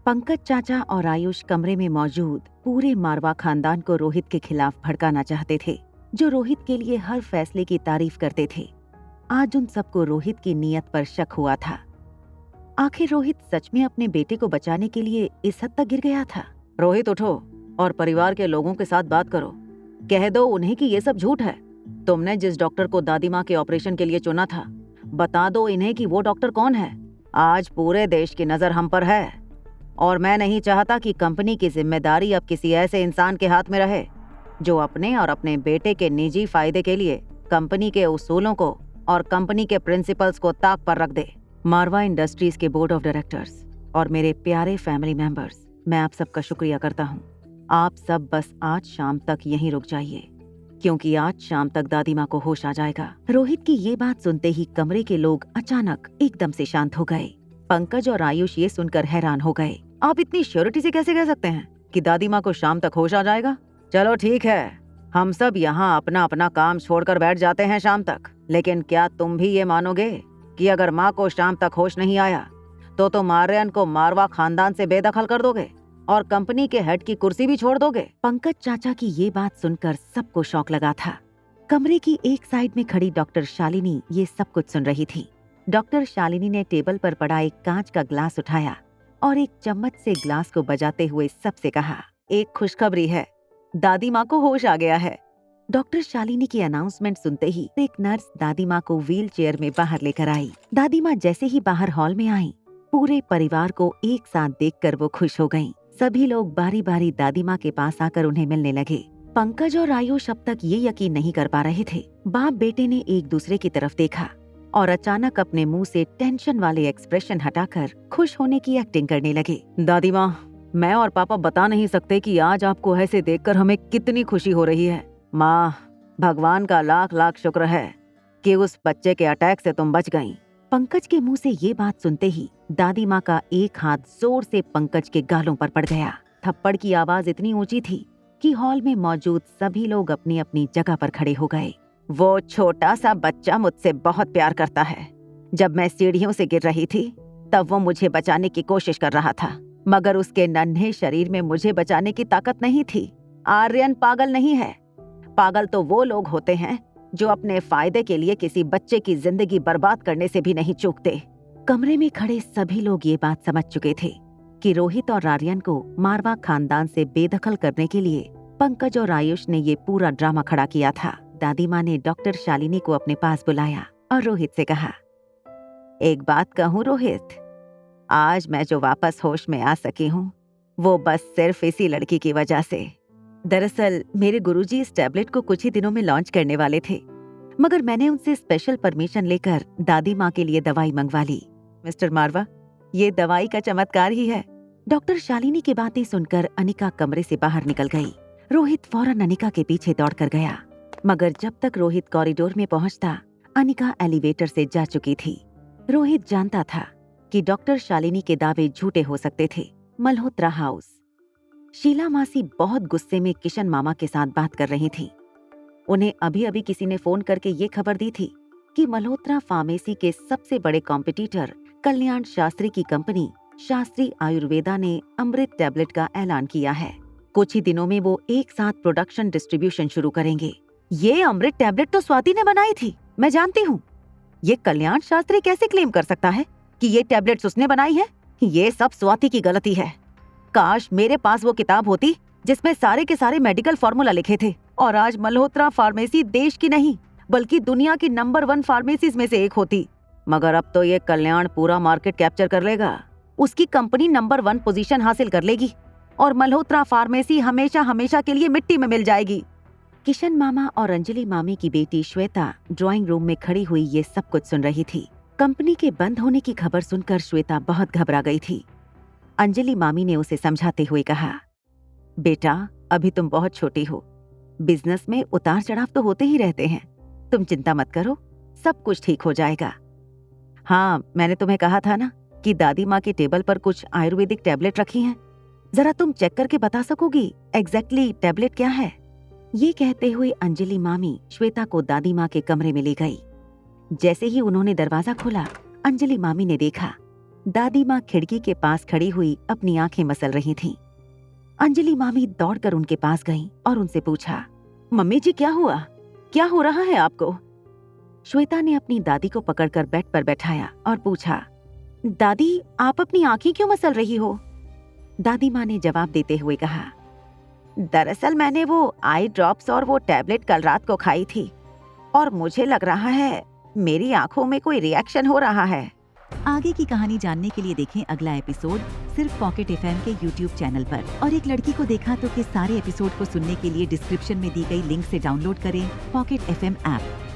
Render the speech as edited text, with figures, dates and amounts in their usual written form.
पंकज चाचा और आयुष कमरे में मौजूद पूरे मारवा खानदान को रोहित के खिलाफ भड़काना चाहते थे, जो रोहित के लिए हर फैसले की तारीफ करते थे। आज उन सबको रोहित की नीयत पर शक हुआ था। आखिर रोहित सच में अपने बेटे को बचाने के लिए इस हद तक गिर गया था? रोहित उठो और परिवार के लोगों के साथ बात करो। कह दो उन्हें कि ये सब झूठ है। तुमने जिस डॉक्टर को दादी माँ के ऑपरेशन के लिए चुना था, बता दो इन्हें कि वो डॉक्टर कौन है। आज पूरे देश की नजर हम पर है और मैं नहीं चाहता कि कंपनी की जिम्मेदारी अब किसी ऐसे इंसान के हाथ में रहे जो अपने और अपने बेटे के निजी फायदे के लिए कंपनी के उसूलों को और कंपनी के प्रिंसिपल्स को ताक पर रख दे। मारवा इंडस्ट्रीज के बोर्ड ऑफ डायरेक्टर्स और मेरे प्यारे फैमिली मेंबर्स, मैं आप सबका शुक्रिया करता हूँ। आप सब बस आज शाम तक यहीं रुक जाइए, क्योंकि आज शाम तक दादी माँ को होश आ जाएगा। रोहित की ये बात सुनते ही कमरे के लोग अचानक एकदम से शांत हो गए। पंकज और आयुष ये सुनकर हैरान हो गए। आप इतनी श्योरिटी से कैसे कह सकते हैं कि दादी माँ को शाम तक होश आ जाएगा? चलो ठीक है, हम सब यहाँ अपना अपना काम छोड़कर बैठ जाते हैं शाम तक, लेकिन क्या तुम भी ये मानोगे कि अगर माँ को शाम तक होश नहीं आया तो तुम आर्यन को मारवा खानदान से बेदखल कर दोगे और कंपनी के हेड की कुर्सी भी छोड़ दोगे? पंकज चाचा की ये बात सुनकर सबको शौक लगा था। कमरे की एक साइड में खड़ी डॉक्टर शालिनी ये सब कुछ सुन रही थी। डॉक्टर शालिनी ने टेबल पर पड़ा एक कांच का ग्लास उठाया और एक चम्मच से ग्लास को बजाते हुए सबसे कहा, एक खुशखबरी है, दादी माँ को होश आ गया है। डॉक्टर शालिनी की अनाउंसमेंट सुनते ही एक नर्स दादी माँ को व्हील चेयर में बाहर लेकर आई। दादी माँ जैसे ही बाहर हॉल में आई, पूरे परिवार को एक साथ देखकर वो खुश हो गयीं। सभी लोग बारी बारी दादी माँ के पास आकर उन्हें मिलने लगे। पंकज और आयुष अब तक ये यकीन नहीं कर पा रहे थे। बाप बेटे ने एक दूसरे की तरफ देखा और अचानक अपने मुंह से टेंशन वाले एक्सप्रेशन हटाकर खुश होने की एक्टिंग करने लगे। दादी माँ, मैं और पापा बता नहीं सकते कि आज आपको ऐसे देखकर हमें कितनी खुशी हो रही है। माँ, भगवान का लाख लाख शुक्र है कि उस बच्चे के अटैक से तुम बच गईं। पंकज के मुंह से ये बात सुनते ही दादी माँ का एक हाथ जोर से पंकज के गालों पर पड़ गया। थप्पड़ की आवाज इतनी ऊंची थी कि हॉल में मौजूद सभी लोग अपनी अपनी जगह पर खड़े हो गए। वो छोटा सा बच्चा मुझसे बहुत प्यार करता है। जब मैं सीढ़ियों से गिर रही थी तब वो मुझे बचाने की कोशिश कर रहा था, मगर उसके नन्हे शरीर में मुझे बचाने की ताकत नहीं थी। आर्यन पागल नहीं है। पागल तो वो लोग होते हैं जो अपने फायदे के लिए किसी बच्चे की जिंदगी बर्बाद करने से भी नहीं चूकते। कमरे में खड़े सभी लोग ये बात समझ चुके थे कि रोहित और आर्यन को मारवा खानदान से बेदखल करने के लिए पंकज और आयुष ने ये पूरा ड्रामा खड़ा किया था। दादी माँ ने डॉक्टर शालिनी को अपने पास बुलाया और रोहित से कहा, एक बात कहूँ रोहित, आज मैं जो वापस होश में आ सकी हूँ वो बस सिर्फ इसी लड़की की वजह से। दरअसल मेरे गुरुजी इस टैबलेट को कुछ ही दिनों में लॉन्च करने वाले थे, मगर मैंने उनसे स्पेशल परमिशन लेकर दादी माँ के लिए दवाई मंगवा ली। मिस्टर मारवा, ये दवाई का चमत्कार ही है। डॉक्टर शालिनी की बातें सुनकर अनिका कमरे से बाहर निकल गई। रोहित फौरन अनिका के पीछे दौड़कर गया, मगर जब तक रोहित कॉरिडोर में पहुंचता, अनिका एलिवेटर से जा चुकी थी। रोहित जानता था कि डॉक्टर शालिनी के दावे झूठे हो सकते थे। मल्होत्रा हाउस। शीला मासी बहुत गुस्से में किशन मामा के साथ बात कर रही थी। उन्हें अभी अभी किसी ने फोन करके ये खबर दी थी कि मल्होत्रा फार्मेसी के सबसे बड़े कॉम्पिटिटर कल्याण शास्त्री की कंपनी शास्त्री आयुर्वेदा ने अमृत टैबलेट का ऐलान किया है। कुछ ही दिनों में वो एक साथ प्रोडक्शन डिस्ट्रीब्यूशन शुरू करेंगे। ये अमृत टैबलेट तो स्वाति ने बनाई थी, मैं जानती हूँ। ये कल्याण शास्त्री कैसे क्लेम कर सकता है कि ये टैबलेट्स उसने बनाई है? ये सब स्वाति की गलती है। काश मेरे पास वो किताब होती जिसमें सारे के सारे मेडिकल फॉर्मूला लिखे थे और आज मल्होत्रा फार्मेसी देश की नहीं बल्कि दुनिया की नंबर 1 फार्मेसीज में से एक होती। मगर अब तो ये कल्याण पूरा मार्केट कैप्चर कर लेगा। उसकी कंपनी नंबर 1 पोजीशन हासिल कर लेगी और मल्होत्रा फार्मेसी हमेशा हमेशा के लिए मिट्टी में मिल जाएगी। किशन मामा और अंजलि मामी की बेटी श्वेता ड्राइंग रूम में खड़ी हुई ये सब कुछ सुन रही थी। कंपनी के बंद होने की खबर सुनकर श्वेता बहुत घबरा गई थी। अंजलि मामी ने उसे समझाते हुए कहा, बेटा अभी तुम बहुत छोटी हो, बिजनेस में उतार चढ़ाव तो होते ही रहते हैं, तुम चिंता मत करो, सब कुछ ठीक हो जाएगा। हाँ, मैंने तुम्हें कहा था ना कि दादी माँ के टेबल पर कुछ आयुर्वेदिक टैबलेट रखी हैं, जरा तुम चेक करके बता सकोगी एग्जैक्टली टैबलेट क्या है? ये कहते हुए अंजलि मामी श्वेता को दादी माँ के कमरे में ले गई। जैसे ही उन्होंने दरवाजा खोला, अंजलि मामी ने देखा दादी माँ खिड़की के पास खड़ी हुई अपनी आंखें मसल रही थीं। अंजलि मामी दौड़कर उनके पास गईं और उनसे पूछा, मम्मी जी क्या हुआ? क्या हो रहा है आपको? श्वेता ने अपनी दादी को पकड़कर बेड पर बैठाया और पूछा, दादी आप अपनी आंखें क्यों मसल रही हो? दादी माँ ने जवाब देते हुए कहा, दरअसल मैंने वो आई ड्रॉप्स और वो टैबलेट कल रात को खाई थी और मुझे लग रहा है मेरी आंखों में कोई रिएक्शन हो रहा है। आगे की कहानी जानने के लिए देखें अगला एपिसोड सिर्फ पॉकेट एफएम के यूट्यूब चैनल पर। और एक लड़की को देखा तो के सारे एपिसोड को सुनने के लिए डिस्क्रिप्शन में दी गई लिंक से डाउनलोड करें पॉकेट एफएम ऐप।